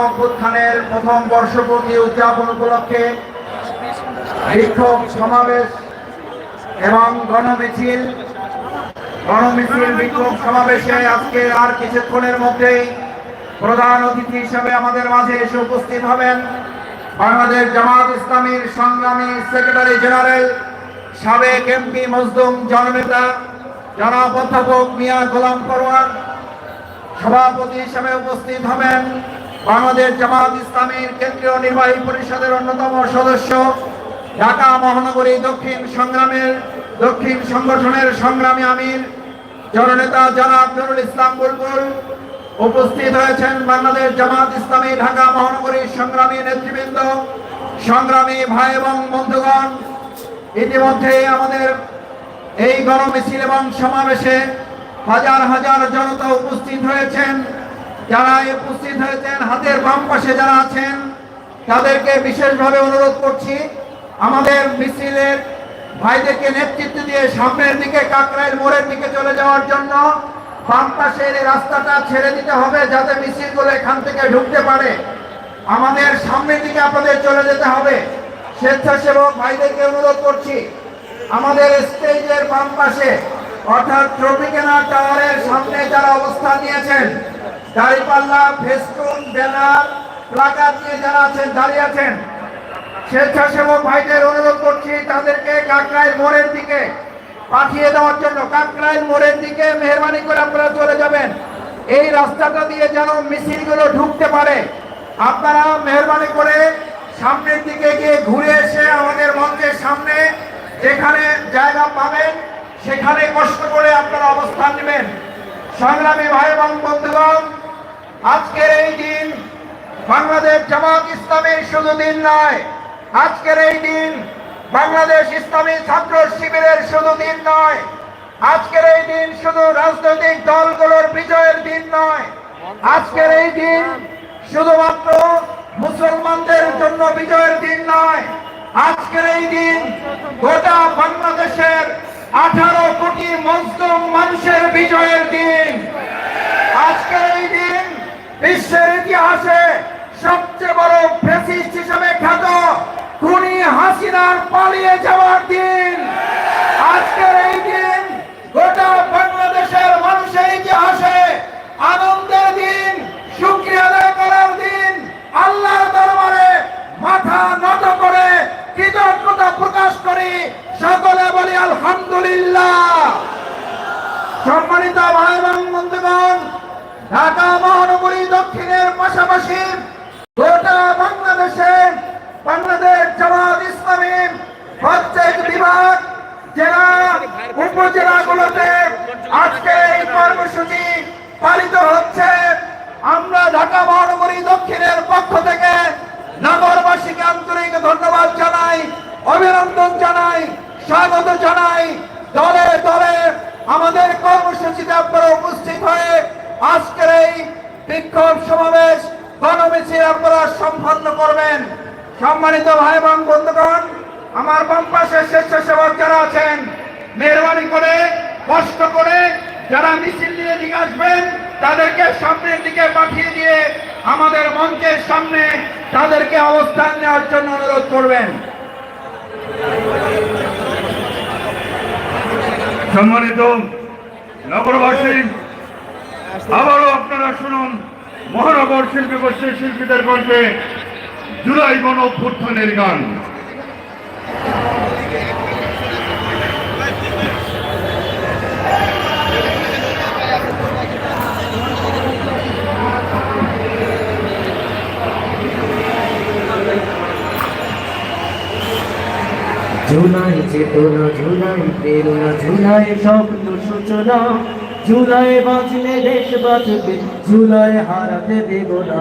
অভ্যুত্থানের প্রথম বর্ষপূর্তি উদযাপন উপলক্ষে বিক্ষোভ সমাবেশ এবং গণমিছিল বিক্ষোভ সমাবেশে আজকে আর কিছুক্ষণের মধ্যেই প্রধান অতিথি হিসেবে আমাদের মাঝে এসে উপস্থিত হবেন বাংলাদেশ জামাত ইসলামীর সংগ্রামী সেক্রেটারি জেনারেল সাবেক এমপি মজদুম জননেতা জনাব অধ্যাপক মিয়া গোলাম পরোয়ার। সভাপতি হিসেবে উপস্থিত হবেন বাংলাদেশ জামাত ইসলামীর কেন্দ্রীয় নির্বাহী পরিষদের অন্যতম সদস্য ঢাকা মহানগরী দক্ষিণ সংগঠনের সংগ্রামী আমির জননেতা জনাব নুরুল ইসলাম বুলবুল। উপস্থিত হয়েছেন বাংলাদেশ জামাত ইসলামী ঢাকা মহানগরীর সংগ্রামী নেতৃবৃন্দ, সংগ্রামী ভাই এবং বন্ধুগণ। ইতিমধ্যে আমাদের এই গণমিছিল এবং সমাবেশে হাজার হাজার জনতা উপস্থিত হয়েছেন। যারা উপস্থিত হয়েছেন হাতের বাম পাশে যারা আছেন তাদেরকে বিশেষভাবে অনুরোধ করছি আমাদের মিছিলের ভাইদেরকে নেতৃত্ব দিয়ে সামনের দিকে কাকরাইল মোড়ের দিকে চলে যাওয়ার জন্য বাম পাশের এই রাস্তাটা ছেড়ে দিতে হবে যাতে মিছিলগুলো এখান থেকে ঢুকতে পারে। আমাদের সামনের দিকে আপনাদের চলে যেতে হবে। স্বেচ্ছাসেবক ভাইদেরকে অনুরোধ করছি আমাদের স্টেজের বাম পাশে অর্থাৎ ট্রপিক্যানা টাওয়ারের সামনে যারা অবস্থান নিয়েছেন, দাঁড়িপাল্লা, ফেস্টুন, ব্যানার, প্লাকার্ড নিয়ে যারা আছেন দাঁড়িয়ে আছেন, স্বেচ্ছাসেবক ভাইদের অনুরোধ করছি তাদেরকে কাকরাইল মোড়ের দিকে পাঠিয়ে দেওয়ার জন্য। কাকরাইল মোড়ের দিকে মেহরবানি করে আপনারা চলে যাবেন। এই রাস্তাটা দিয়ে যেন মিছিলগুলো ঢুকতে পারে। আপনারা মেহরবানি করে সামনের দিকে গিয়ে ঘুরে এসে আমাদের মঞ্চের সামনে যেখানে জায়গা পাবেন সেখানে কষ্ট করে আপনারা অবস্থান নেবেন। সংগ্রামী ভাই এবং বন্ধুগণ, আজকের এই দিন বাংলাদেশ জামাত ইসলামীর শুধু দিন নয়, আজকের এই দিন বাংলাদেশ ইসলামী ছাত্র শিবিরের শুধু দিন নয়, আজকের এই দিন শুধু রাজনৈতিক দলগুলোর বিজয়ের দিন নয়, আজকের এই দিন শুধুমাত্র মুসলমানদের জন্য বিজয়ের দিন নয়, আজকের এই দিন গোটা বাংলাদেশের 18 কোটি মুসলিম মানুষের বিজয়ের দিন। আজকের এই দিন বিশ্বের ইতিহাসে সবচেয়ে বড় ফ্যাসিস্ট হিসেবে খ্যাত খুনি হাসিনার পালিয়ে যাওয়ার দিন। আজকের এই দিন গোটা বাংলাদেশের মানুষের ইতিহাসে আনন্দের দিন, শুকরিয়া আদায় করার দিন, আল্লাহর দরবারে মাথা নত করে কৃতজ্ঞতা প্রকাশ করি। সকলে বলি আলহামদুলিল্লাহ। সম্মানিত ভাই এবং বন্ধুগণ, ঢাকা মহানগরী দক্ষিণের পাশাপাশি গোটা বাংলাদেশে বাংলাদেশ জামাত ইসলামী প্রত্যেক বিভাগ, জেলা, উপজেলাগুলোতে আজকে এই কর্মসূচি পালিত হচ্ছে। আমরা ঢাকা মহানগরী দক্ষিণের পক্ষ থেকে নগরবাসীকে আন্তরিক ধন্যবাদ জানাই, অভিনন্দন জানাই, স্বাগত জানাই। দলে দলে আমাদের কর্মসূচিতে আপনারা উপস্থিত হয়ে আজকের এই বিক্ষোভ সমাবেশ গণমিছিল আপনারা সম্পন্ন করবেন। সম্মানিত ভাই এবং বন্ধুগণ, আমার বাম পাশে স্বেচ্ছাসেবক যারা আছেন মেহরবানি করে কষ্ট করে যারা মিছিল নিয়ে দিকে আসবেন তাদেরকে সামনের দিকে পাঠিয়ে দিয়ে আমাদের মঞ্চের সামনে তাদেরকে অবস্থান নেওয়ার জন্য অনুরোধ করবেন। সম্মানিত নগরবাসী, আবারও আপনারা শুনুন মহানগর শিল্পী গোষ্ঠীর শিল্পীদের কণ্ঠে জুলাই গণ অভ্যুত্থানের গান। জুলাই চেতনা, জুলাই প্রেরণা, জুলাই স্বপ্ন সূচনা, জুলাই বাঁচলে দেশ বাঁচবে, জুলাই হারাতে দেব না।